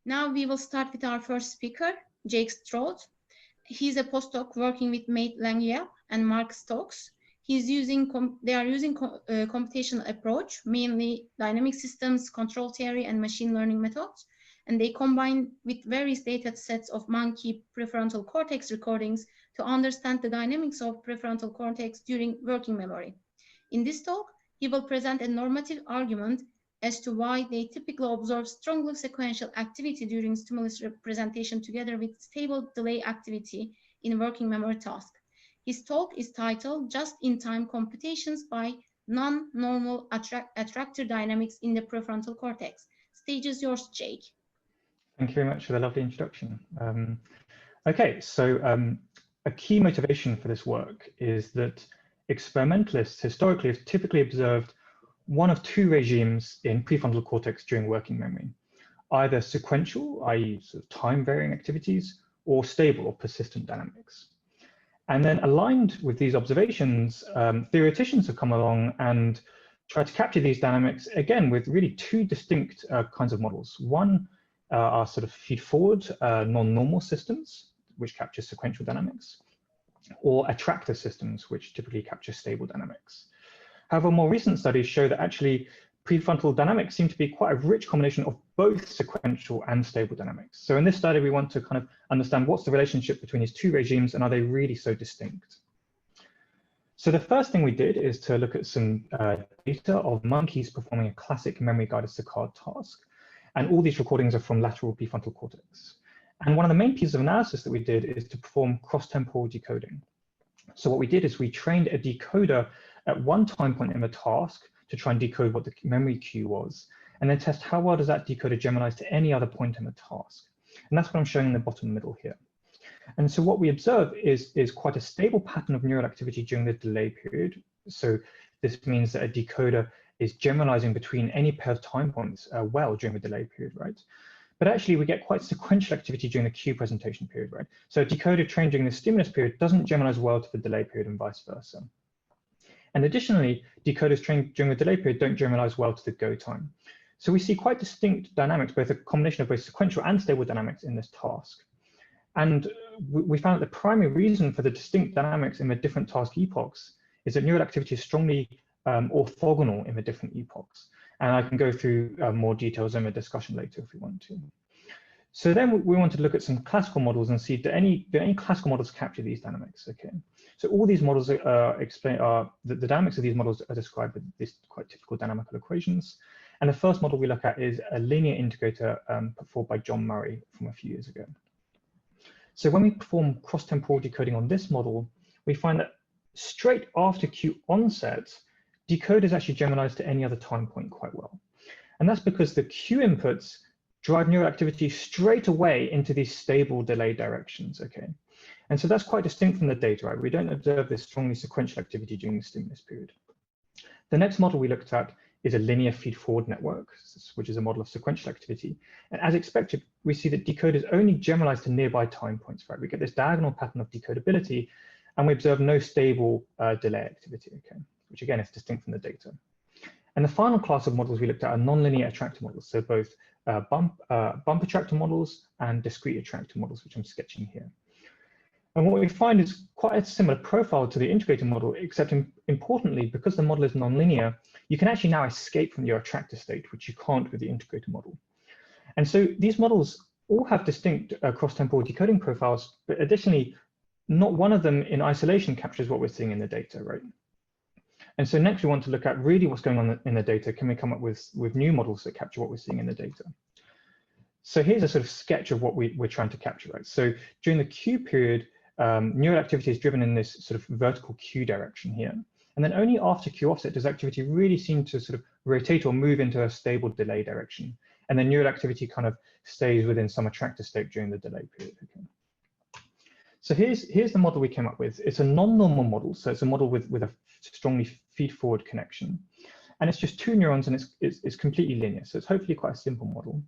Now we will start with our first speaker, Jake Stroud. He's a postdoc working with Mate Langya and Mark Stokes. They are using computational approach, mainly dynamic systems, control theory, and machine learning methods. And they combine with various data sets of monkey prefrontal cortex recordings to understand the dynamics of prefrontal cortex during working memory. In this talk, he will present a normative argument as to why they typically observe strongly sequential activity during stimulus representation together with stable delay activity in working memory task. His talk is titled Just-in-Time Computations by Non-Normal Attractor Dynamics in the Prefrontal Cortex. Stage is yours, Jake. Thank you very much for the lovely introduction. Okay, so a key motivation for this work is that experimentalists historically have typically observed one of two regimes in prefrontal cortex during working memory, either sequential, i.e. sort of time-varying activities, or stable or persistent dynamics. And then aligned with these observations, theoreticians have come along and tried to capture these dynamics, again, with really two distinct kinds of models. One are sort of feed-forward non-normal systems, which capture sequential dynamics, or attractor systems, which typically capture stable dynamics. However, more recent studies show that actually prefrontal dynamics seem to be quite a rich combination of both sequential and stable dynamics. So in this study, we want to kind of understand what's the relationship between these two regimes and are they really so distinct? So the first thing we did is to look at some data of monkeys performing a classic memory-guided saccade task. And all these recordings are from lateral prefrontal cortex. And one of the main pieces of analysis that we did is to perform cross-temporal decoding. So what we did is we trained a decoder at one time point in the task to try and decode what the memory cue was, and then test how well does that decoder generalize to any other point in the task. And that's what I'm showing in the bottom middle here. And so what we observe is quite a stable pattern of neural activity during the delay period. So this means that a decoder is generalizing between any pair of time points well during the delay period, right? But actually we get quite sequential activity during the cue presentation period, right? So a decoder trained during the stimulus period doesn't generalize well to the delay period and vice versa. And additionally, decoders trained during the delay period don't generalize well to the go time. So we see quite distinct dynamics, both a combination of both sequential and stable dynamics in this task. And we found that the primary reason for the distinct dynamics in the different task epochs is that neural activity is strongly orthogonal in the different epochs. And I can go through more details in the discussion later if we want to. So then we wanted to look at some classical models and see do any classical models capture these dynamics? Okay. So all these models the dynamics of these models are described with these quite typical dynamical equations. And the first model we look at is a linear integrator put forward by John Murray from a few years ago. So when we perform cross-temporal decoding on this model, we find that straight after cue onset, decoders actually generalize to any other time point quite well. And that's because the cue inputs drive neural activity straight away into these stable delay directions, okay? And so that's quite distinct from the data, right? We don't observe this strongly sequential activity during the stimulus period. The next model we looked at is a linear feed-forward network, which is a model of sequential activity. And as expected, we see that decoders only generalize to nearby time points, right? We get this diagonal pattern of decodability, and we observe no stable delay activity, okay? Which again is distinct from the data. And the final class of models we looked at are nonlinear attractor models, so both bump attractor models and discrete attractor models, which I'm sketching here. And what we find is quite a similar profile to the integrator model, except importantly, because the model is nonlinear, you can actually now escape from your attractor state, which you can't with the integrator model. And so these models all have distinct cross-temporal decoding profiles, but additionally, not one of them in isolation captures what we're seeing in the data, right? And so next we want to look at really what's going on in the data. Can we come up with new models that capture what we're seeing in the data? So here's a sort of sketch of what we're trying to capture, right? So during the cue period, neural activity is driven in this sort of vertical cue direction here. And then only after cue offset does activity really seem to sort of rotate or move into a stable delay direction. And then neural activity kind of stays within some attractor state during the delay period. Okay. So here's the model we came up with. It's a non-normal model. So it's a model with a strongly feed-forward connection. And it's just two neurons and it's completely linear. So it's hopefully quite a simple model.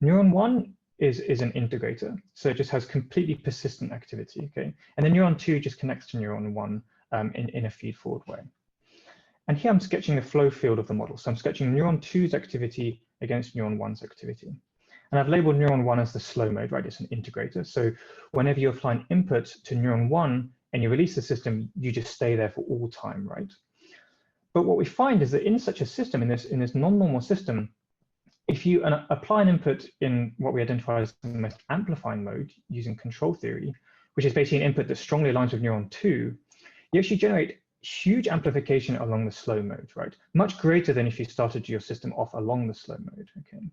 Neuron 1 is an integrator. So it just has completely persistent activity, okay? And then neuron 2 just connects to neuron 1 in a feed-forward way. And here I'm sketching the flow field of the model. So I'm sketching neuron 2's activity against neuron 1's activity. And I've labeled neuron 1 as the slow mode, right? It's an integrator. So whenever you apply an input to neuron 1 and you release the system, you just stay there for all time, right? But what we find is that in such a system, in this non-normal system, if you apply an input in what we identify as the most amplifying mode using control theory, which is basically an input that strongly aligns with neuron 2, you actually generate huge amplification along the slow mode, right? Much greater than if you started your system off along the slow mode, okay?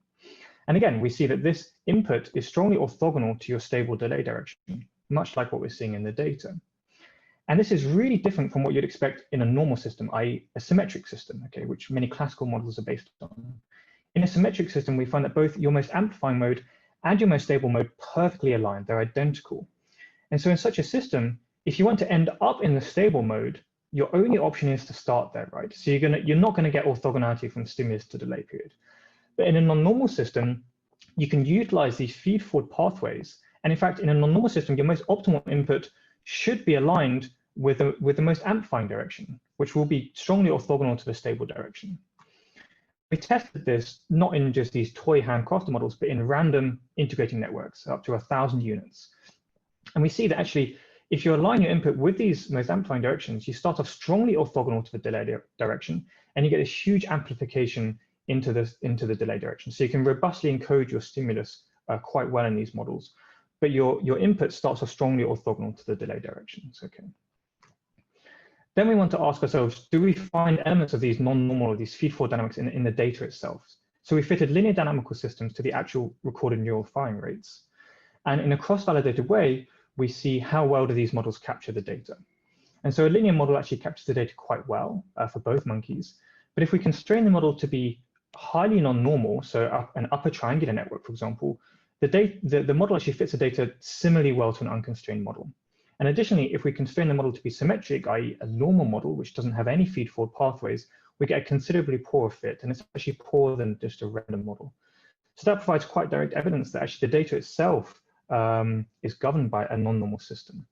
And again, we see that this input is strongly orthogonal to your stable delay direction, much like what we're seeing in the data. And this is really different from what you'd expect in a normal system, i.e. a symmetric system, okay, which many classical models are based on. In a symmetric system, we find that both your most amplifying mode and your most stable mode perfectly align, they're identical. And so in such a system, if you want to end up in the stable mode, your only option is to start there, right? So you're not gonna get orthogonality from stimulus to delay period. But in a non-normal system, you can utilize these feed-forward pathways. And in fact, in a non-normal system, your most optimal input should be aligned with the most amplifying direction, which will be strongly orthogonal to the stable direction. We tested this not in just these toy handcrafted models, but in random integrating networks up to 1,000 units. And we see that actually, if you align your input with these most amplifying directions, you start off strongly orthogonal to the delay direction, and you get this huge amplification into the delay direction. So you can robustly encode your stimulus quite well in these models, but your input starts off strongly orthogonal to the delay directions, okay? Then we want to ask ourselves, do we find elements of these non-normal or these feed-forward dynamics in the data itself? So we fitted linear dynamical systems to the actual recorded neural firing rates. And in a cross-validated way, we see how well do these models capture the data. And so a linear model actually captures the data quite well for both monkeys. But if we constrain the model to be highly non-normal, so an upper triangular network, for example, the model actually fits the data similarly well to an unconstrained model. And additionally, if we constrain the model to be symmetric, i.e. a normal model, which doesn't have any feed-forward pathways, we get a considerably poorer fit, and it's actually poorer than just a random model. So that provides quite direct evidence that actually the data itself is governed by a non-normal system.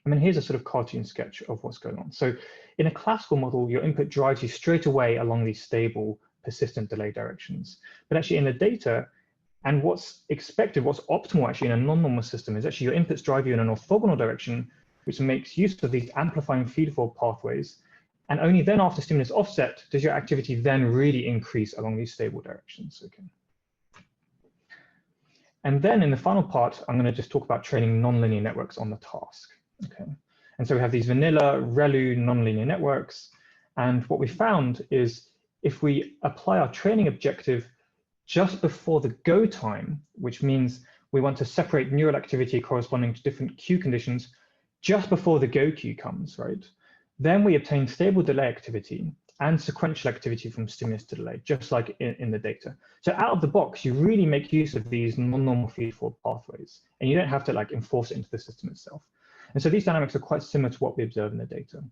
I mean, here's a sort of cartoon sketch of what's going on. So in a classical model, your input drives you straight away along these stable, persistent delay directions. But actually in the data, and what's expected, what's optimal actually in a non-normal system is actually your inputs drive you in an orthogonal direction, which makes use of these amplifying feed-forward pathways. And only then after stimulus offset does your activity then really increase along these stable directions, okay? And then in the final part, I'm gonna just talk about training nonlinear networks on the task, okay? And so we have these vanilla ReLU nonlinear networks. And what we found is if we apply our training objective just before the go time, which means we want to separate neural activity corresponding to different Q conditions just before the go Q comes, right? Then we obtain stable delay activity and sequential activity from stimulus to delay, just like in the data. So out of the box, you really make use of these non-normal feed-forward pathways, and you don't have to like enforce it into the system itself. And so these dynamics are quite similar to what we observe in the data.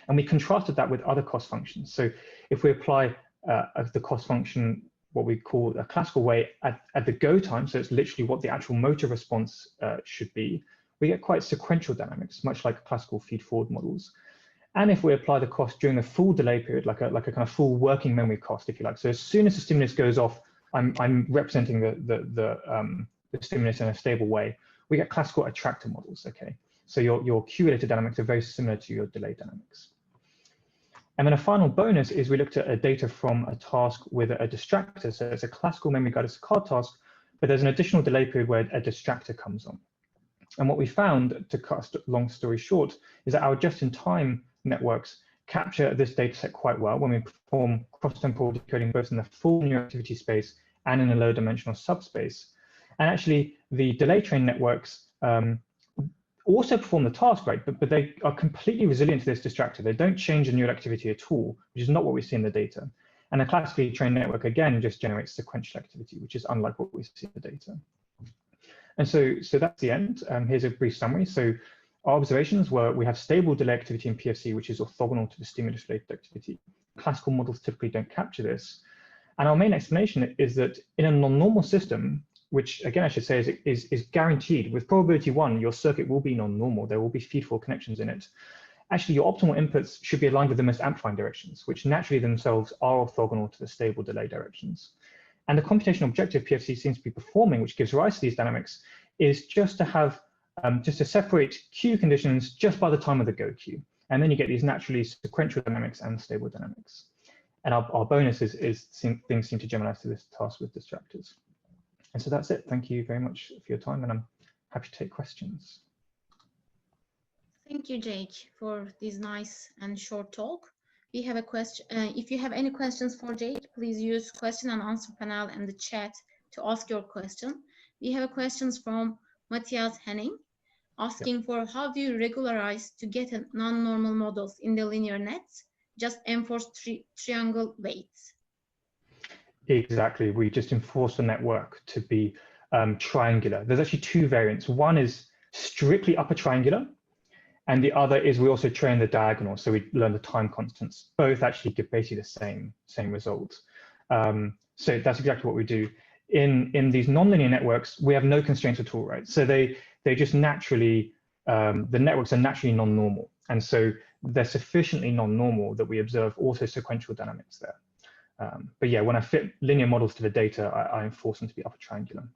And we contrasted that with other cost functions. So if we apply the cost function, what we call a classical way at the go time, so it's literally what the actual motor response should be, we get quite sequential dynamics, much like classical feed-forward models. And if we apply the cost during the full delay period, like a kind of full working memory cost, if you like. So as soon as the stimulus goes off, I'm representing the stimulus in a stable way. We get classical attractor models, okay? So your Q-related dynamics are very similar to your delay dynamics. And then a final bonus is we looked at data from a task with a distractor. So it's a classical memory guided saccade task, but there's an additional delay period where a distractor comes on. And what we found, to cut a long story short, is that our just-in-time networks capture this data set quite well when we perform cross-temporal decoding both in the full neural activity space and in a low-dimensional subspace. And actually, the delay trained networks also perform the task, right? But they are completely resilient to this distractor. They don't change the neural activity at all, which is not what we see in the data. And a classically trained network, again, just generates sequential activity, which is unlike what we see in the data. And so that's the end. Here's a brief summary. So our observations were we have stable delay activity in PFC, which is orthogonal to the stimulus-related activity. Classical models typically don't capture this. And our main explanation is that in a non-normal system, which again, I should say is guaranteed with probability 1, your circuit will be non-normal. There will be feed-forward connections in it. Actually, your optimal inputs should be aligned with the most amplifying directions, which naturally themselves are orthogonal to the stable delay directions. And the computational objective PFC seems to be performing, which gives rise to these dynamics, is just to have just to separate Q conditions just by the time of the go Q. And then you get these naturally sequential dynamics and stable dynamics. And our bonus is things seem to generalize to this task with distractors. And so that's it. Thank you very much for your time, and I'm happy to take questions. Thank you, Jake, for this nice and short talk. We have a question. If you have any questions for Jake, please use question and answer panel and the chat to ask your question. We have questions from Matthias Henning asking for how do you regularize to get a non-normal models in the linear nets? Just enforce triangle weights. Exactly. We just enforce the network to be triangular. There's actually two variants. One is strictly upper triangular, and the other is we also train the diagonal. So we learn the time constants. Both actually give basically the same result. So that's exactly what we do. In these nonlinear networks, we have no constraints at all, right? So they just naturally, the networks are naturally non-normal. And so they're sufficiently non-normal that we observe also sequential dynamics there. But yeah, when I fit linear models to the data, I enforce them to be upper triangular.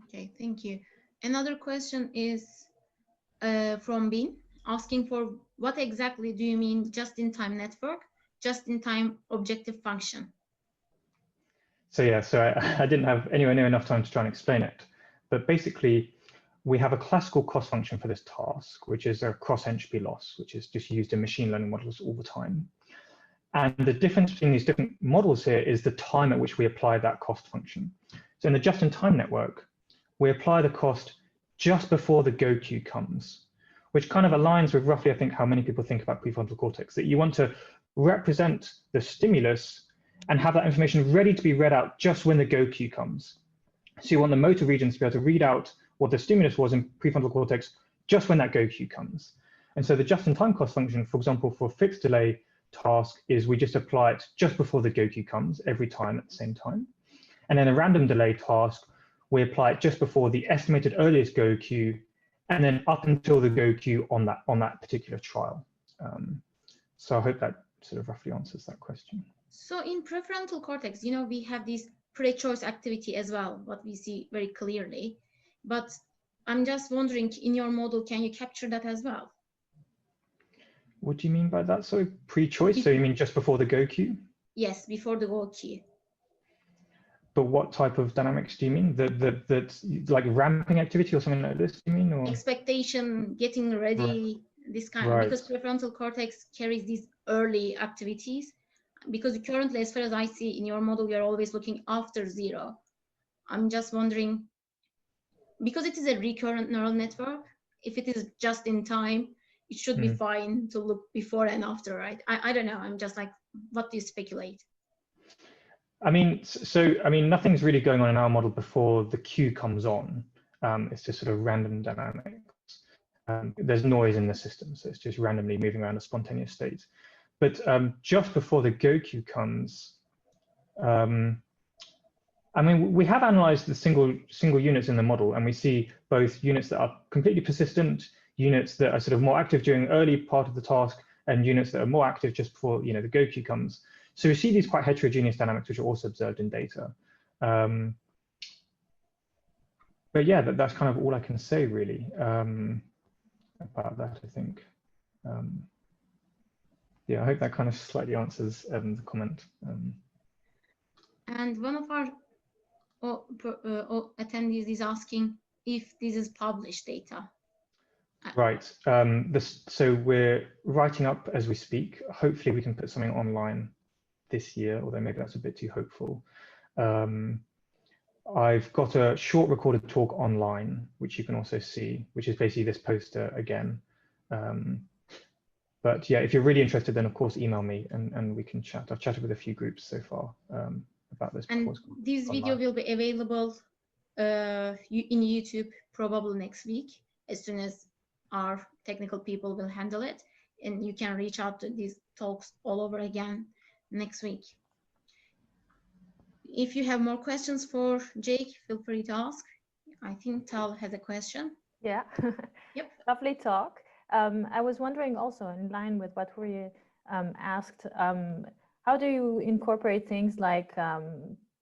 Okay, thank you. Another question is from Bin, asking for what exactly do you mean just-in-time network, just-in-time objective function? So yeah, so I didn't have anywhere near enough time to try and explain it. But basically, we have a classical cost function for this task, which is a cross-entropy loss, which is just used in machine learning models all the time. And the difference between these different models here is the time at which we apply that cost function. So in the just-in-time network, we apply the cost just before the go queue comes, which kind of aligns with roughly, I think, how many people think about prefrontal cortex, that you want to represent the stimulus and have that information ready to be read out just when the go queue comes. So you want the motor regions to be able to read out what the stimulus was in prefrontal cortex just when that go queue comes. And so the just-in-time cost function, for example, for a fixed delay task is we just apply it just before the go queue comes every time at the same time. And then a random delay task, we apply it just before the estimated earliest go queue and then up until the go queue on that particular trial. So I hope that sort of roughly answers that question. So in prefrontal cortex, you know, we have this pre-choice activity as well, what we see very clearly. But I'm just wondering, in your model, can you capture that as well? What do you mean by that? So pre-choice, so you mean just before the go queue? Yes, before the go queue. But what type of dynamics do you mean? That's like ramping activity or something like this, you mean? Or? Expectation, getting ready, this kind of, because prefrontal cortex carries these early activities. Because currently, as far as I see in your model, you're always looking after 0. I'm just wondering, because it is a recurrent neural network, if it is just in time, it should be fine to look before and after, right? I don't know. I'm just like, what do you speculate? I mean, nothing's really going on in our model before the queue comes on. It's just sort of random dynamics. There's noise in the system, so it's just randomly moving around a spontaneous state. But just before the go queue comes, I mean, we have analyzed the single units in the model, and we see both units that are completely persistent, units that are sort of more active during the early part of the task, and units that are more active just before the go queue comes. So we see these quite heterogeneous dynamics, which are also observed in data. But yeah, that's kind of all I can say really about that, I think. Yeah, I hope that kind of slightly answers the comment. And one of our attendees is asking if this is published data. Right. So we're writing up as we speak. Hopefully we can put something online this year, although maybe that's a bit too hopeful. I've got a short recorded talk online, which you can also see, which is basically this poster again. But yeah, if you're really interested, then of course email me and we can chat. I've chatted with a few groups so far about this. And this video will be available in YouTube probably next week, as soon as our technical people will handle it. And you can reach out to these talks all over again next week. If you have more questions for Jake, feel free to ask. I think Tal has a question. Yeah. Yep. Lovely talk. I was wondering also, in line with what Huriye asked, how do you incorporate things like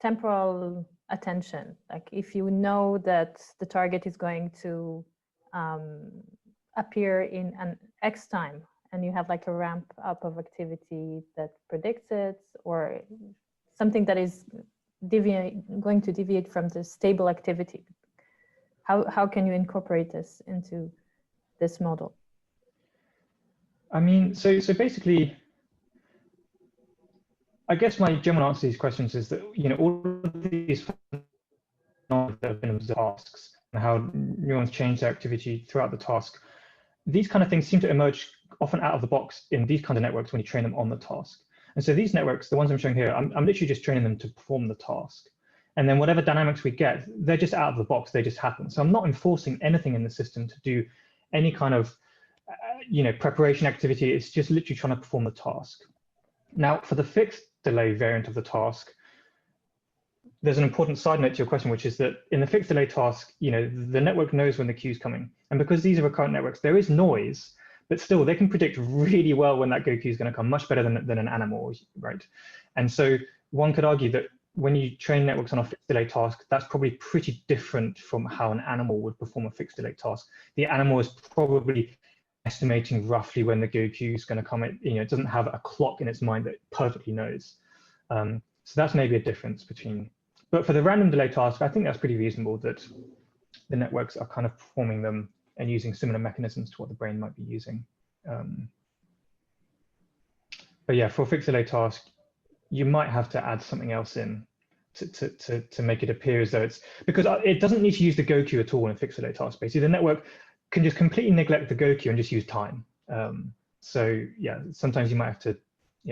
temporal attention. Like if you know that the target is going to appear in an X time, and you have like a ramp up of activity that predicts it, or something that is going to deviate from the stable activity. How can you incorporate this into this model? I mean, so basically, I guess my general answer to these questions is that, you know, all of these that have been observed tasks and how neurons change their activity throughout the task, these kind of things seem to emerge often out of the box in these kinds of networks when you train them on the task. And so these networks, the ones I'm showing here, I'm literally just training them to perform the task. And then whatever dynamics we get, they're just out of the box, they just happen. So I'm not enforcing anything in the system to do any kind of you know, preparation activity. It's just literally trying to perform the task. Now, for the fixed delay variant of the task, there's an important side note to your question, which is that in the fixed delay task, you know, the network knows when the queue's coming. And because these are recurrent networks, there is noise, but still they can predict really well when that go queue is going to come, much better than an animal, right? And so one could argue that when you train networks on a fixed delay task, that's probably pretty different from how an animal would perform a fixed delay task. The animal is probably estimating roughly when the go queue is going to come. It doesn't have a clock in its mind that perfectly knows. So that's maybe a difference between. But for the random delay task, I think that's pretty reasonable that the networks are kind of performing them and using similar mechanisms to what the brain might be using. But yeah, for a fixed delay task, you might have to add something else in to make it appear as though it's, because it doesn't need to use the go queue at all in a fixed delay task. Basically, the network can just completely neglect the go queue and just use time. So yeah, sometimes you might have to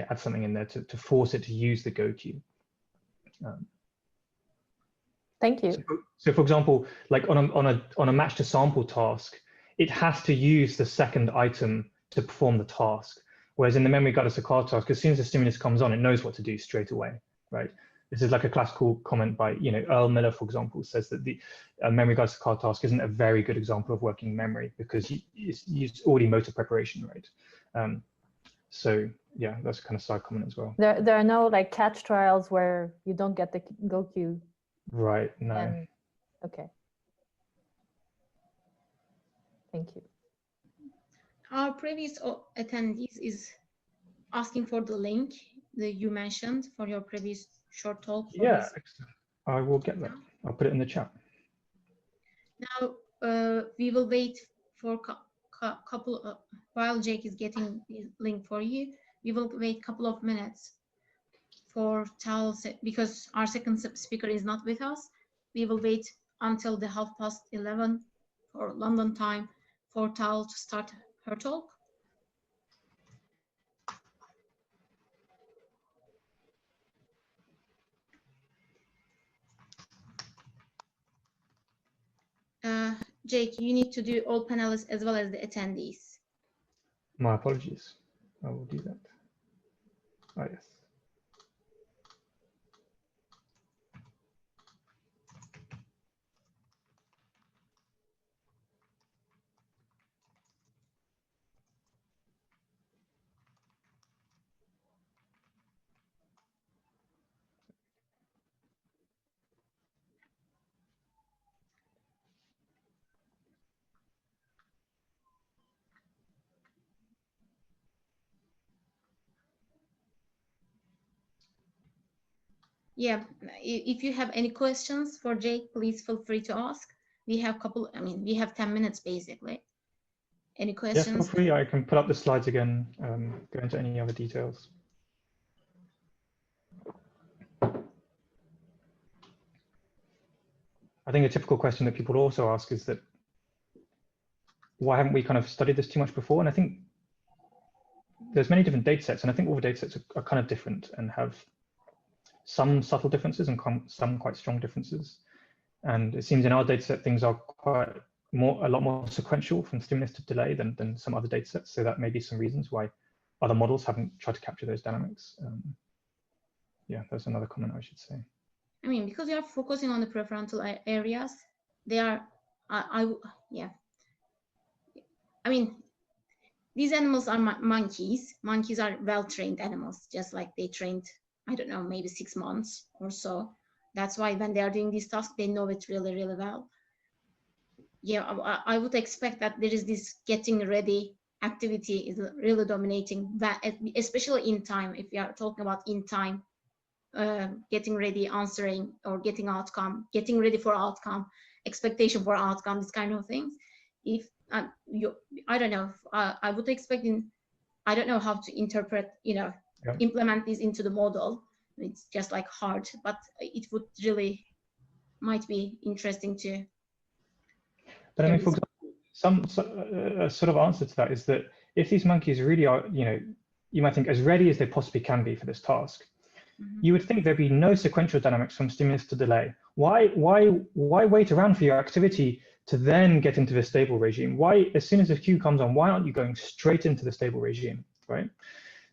add something in there to force it to use the go queue. Thank you. So for example, like on a match to sample task, it has to use the second item to perform the task. Whereas in the memory guided saccade task, as soon as the stimulus comes on, it knows what to do straight away, right? This is like a classical comment by, you know, Earl Miller, for example, says that the memory guided saccade task isn't a very good example of working memory because it's already motor preparation, right? So yeah, that's a kind of side comment as well. There are no like catch trials where you don't get the go queue. Right, no. And, okay. Thank you. Our previous attendees is asking for the link that you mentioned for your previous short talk. Yeah, I will get that. I'll put it in the chat. Now we will wait for a couple of, while Jake is getting the link for you, we will wait a couple of minutes for Tal, because our second speaker is not with us. We will wait until the 11:30 for London time for Tal to start her talk. Jake, you need to do all panelists as well as the attendees. My apologies. I will do that. Oh, yes. Yeah, if you have any questions for Jake, please feel free to ask. We have we have 10 minutes basically. Any questions? Yeah, feel free. I can put up the slides again, go into any other details. I think a typical question that people also ask is that, why haven't we kind of studied this too much before? And I think there's many different data sets, and I think all the data sets are kind of different and have some subtle differences and some quite strong differences. And it seems in our data set, things are a lot more sequential from stimulus to delay than some other data sets. So that may be some reasons why other models haven't tried to capture those dynamics. Yeah, that's another comment I should say. I mean, because you are focusing on the prefrontal areas, they are, yeah. I mean, these animals are monkeys. Monkeys are well-trained animals, just like they trained, I don't know, maybe 6 months or so. That's why when they are doing this task, they know it really, really well. Yeah, I would expect that there is this getting ready activity is really dominating, that especially in time. If we are talking about in time, getting ready, answering, or getting outcome, getting ready for outcome, expectation for outcome, this kind of things. If I don't know, I would expect I don't know how to interpret, implement this into the model. It's just like hard, but it would really might be interesting to. But I mean, for example, a sort of answer to that is that if these monkeys really are, you might think as ready as they possibly can be for this task, you would think there'd be no sequential dynamics from stimulus to delay. Why wait around for your activity to then get into the stable regime? Why, as soon as the cue comes on, why aren't you going straight into the stable regime, right?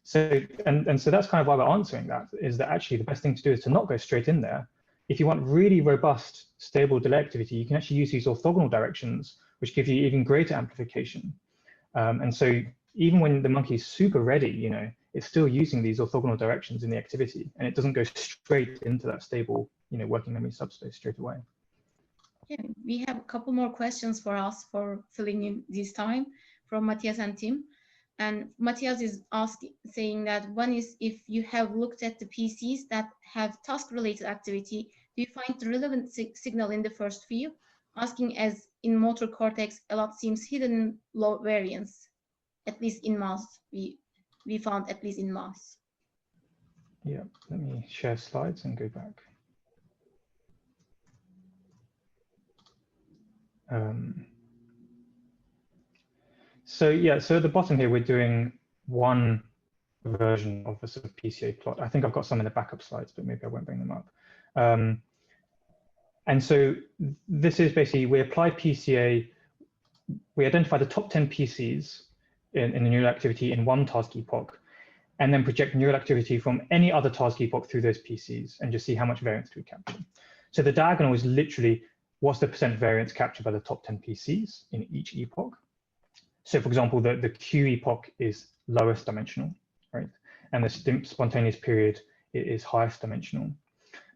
So, and so that's kind of why we're answering that, is that actually the best thing to do is to not go straight in there. If you want really robust, stable delay activity, you can actually use these orthogonal directions, which give you even greater amplification. And so even when the monkey is super ready, it's still using these orthogonal directions in the activity, and it doesn't go straight into that stable, working memory subspace straight away. Yeah, we have a couple more questions for us for filling in this time from Matthias and Tim. And Matthias is saying that one is, if you have looked at the PCs that have task-related activity, do you find the relevant signal in the first few? Asking, as in motor cortex, a lot seems hidden in low variance, at least in mouse. We found at least in mouse. Yeah, let me share slides and go back. So at the bottom here, we're doing one version of a sort of PCA plot. I think I've got some in the backup slides, but maybe I won't bring them up. And so this is basically, we apply PCA, we identify the top 10 PCs in the neural activity in one task epoch, and then project neural activity from any other task epoch through those PCs and just see how much variance do we capture. So the diagonal is literally what's the % variance captured by the top 10 PCs in each epoch. So for example, the Q epoch is lowest dimensional, right? And the spontaneous period is highest dimensional.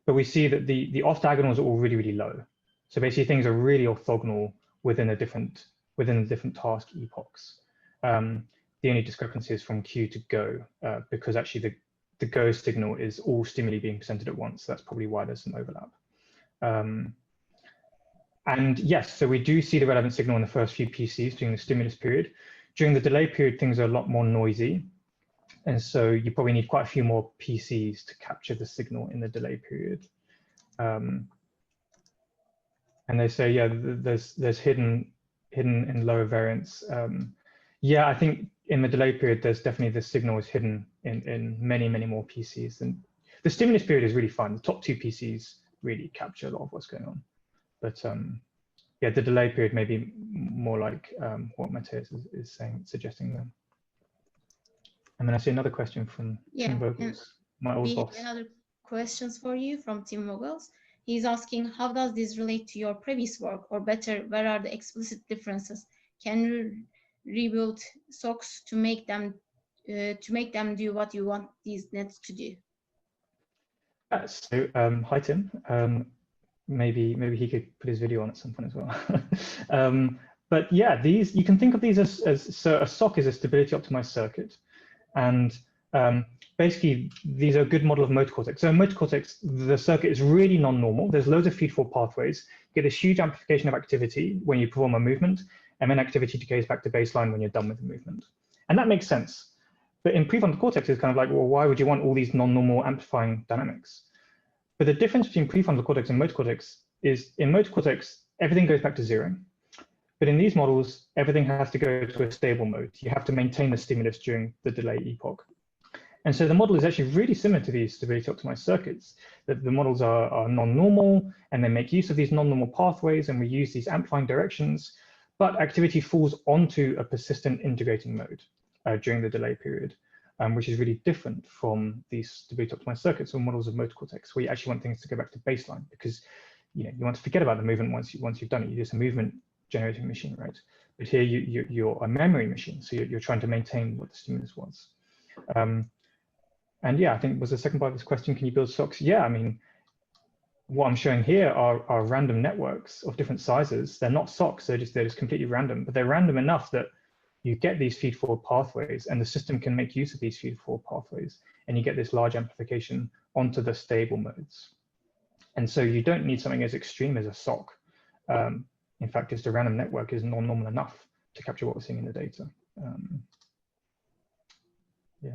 But we see that the off diagonals are all really, really low. So basically things are really orthogonal within the different task epochs. The only discrepancy is from Q to Go, because actually the Go signal is all stimuli being presented at once. So that's probably why there's some overlap. And yes, so we do see the relevant signal in the first few PCs during the stimulus period. During the delay period, things are a lot more noisy. And so you probably need quite a few more PCs to capture the signal in the delay period. And they say, yeah, there's hidden in lower variance. Yeah, I think in the delay period, there's definitely the signal is hidden in many, many more PCs. And the stimulus period is really fun. The top 2 PCs really capture a lot of what's going on. But yeah, the delay period may be more like what Matthias is saying, suggesting them. And then I see another question from Tim Vogels, my old boss. We have another questions for you from Tim Vogels. He's asking, how does this relate to your previous work, or better, where are the explicit differences? Can you rebuild socks to make them do what you want these nets to do? So hi Tim. Maybe he could put his video on at some point as well. But yeah, you can think of these as so a sock is a stability optimized circuit, and basically these are a good model of motor cortex. So in motor cortex, the circuit is really non-normal. There's loads of feed-forward pathways. You get this huge amplification of activity when you perform a movement, and then activity decays back to baseline when you're done with the movement. And that makes sense. But in prefrontal cortex, it's kind of like, well, why would you want all these non-normal amplifying dynamics? But the difference between prefrontal cortex and motor cortex is, in motor cortex, everything goes back to 0. But in these models, everything has to go to a stable mode. You have to maintain the stimulus during the delay epoch. And so the model is actually really similar to these stability optimized circuits. That the models are non-normal, and they make use of these non-normal pathways, and we use these amplifying directions, but activity falls onto a persistent integrating mode during the delay period. Which is really different from these stability optimized circuits or models of motor cortex, where you actually want things to go back to baseline, because you want to forget about the movement once you've done it. You're just a movement generating machine, right? But here you're a memory machine, so you're trying to maintain what the stimulus was. And yeah, I think was the second part of this question, can you build socks? Yeah, I mean, what I'm showing here are random networks of different sizes. They're not socks, they're just completely random, but they're random enough that you get these feed-forward pathways, and the system can make use of these feed-forward pathways, and you get this large amplification onto the stable modes. And so you don't need something as extreme as a sock. In fact, just a random network is normal enough to capture what we're seeing in the data. Yeah.